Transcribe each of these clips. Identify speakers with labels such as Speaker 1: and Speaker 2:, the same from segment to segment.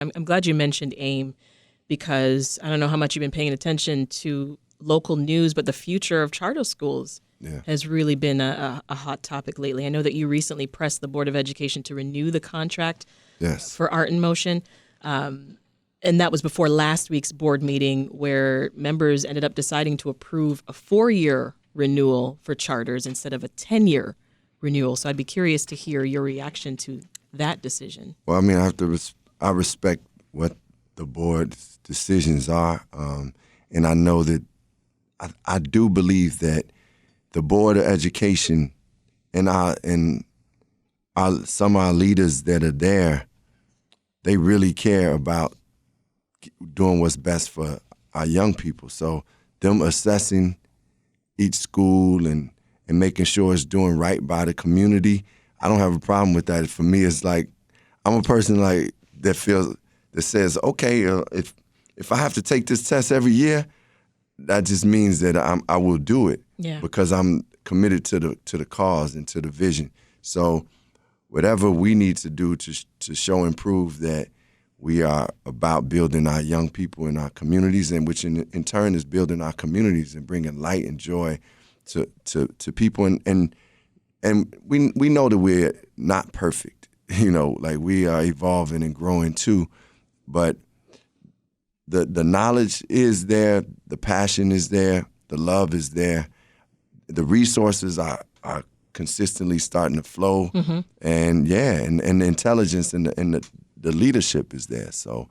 Speaker 1: I'm glad you mentioned AIM because I don't know how much you've been paying attention to local news, but the future of charter schools has really been a hot topic lately. I know that you recently pressed the Board of Education to renew the contract for Art in Motion. And that was before last week's board meeting where members ended up deciding to approve a 4-year renewal for charters instead of a 10-year renewal. So I'd be curious to hear your reaction to that decision.
Speaker 2: Well, I mean, I respect what the board's decisions are, and I know that I do believe that the Board of Education and some of our leaders that are there, they really care about doing what's best for our young people. So them assessing each school and making sure it's doing right by the community, I don't have a problem with that. For me, it's like I'm a person like that says, okay, if I have to take this test every year, that just means that I will do it because I'm committed to the cause and to the vision. So whatever we need to do to show and prove that we are about building our young people in our communities, and which in turn is building our communities and bringing light and joy to people. And we know that we're not perfect, like we are evolving and growing too. But the knowledge is there, the passion is there, the love is there, the resources are consistently starting to flow, and the intelligence and the leadership is there. So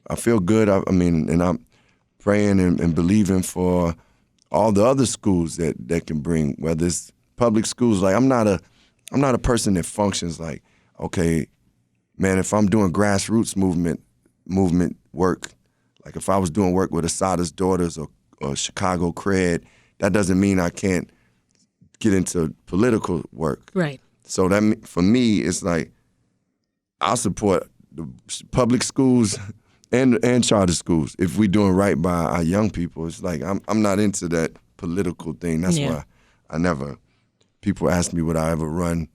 Speaker 2: I feel good. I mean, and I'm praying and believing for all the other schools that can bring, whether it's public schools. Like I'm not a person that functions like, okay, man, if I'm doing grassroots movement work, like if I was doing work with Asada's Daughters or Chicago Cred, that doesn't mean I can't get into political work.
Speaker 1: Right.
Speaker 2: So that for me, it's like I'll support the public schools and charter schools if we're doing right by our young people. It's like I'm not into that political thing. That's why people ask me would I ever run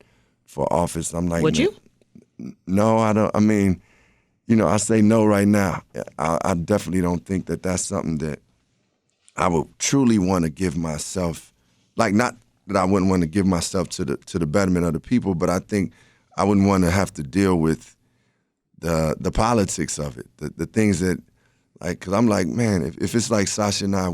Speaker 2: for office. I'm like,
Speaker 1: would you?
Speaker 2: No, I don't. I mean, I say no right now. I definitely don't think that that's something that I would truly want to give myself. Like, not that I wouldn't want to give myself to the betterment of the people, but I think I wouldn't want to have to deal with the politics of it, the things that, like, because I'm like, man, if it's like Sasha and I,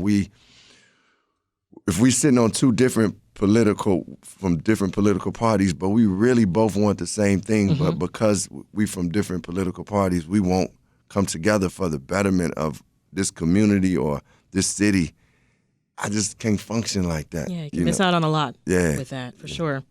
Speaker 2: if we sitting on from different political parties, but we really both want the same thing, but because we from different political parties, we won't come together for the betterment of this community or this city. I just can't function like that.
Speaker 1: Yeah, you can miss out on a lot with that, for sure.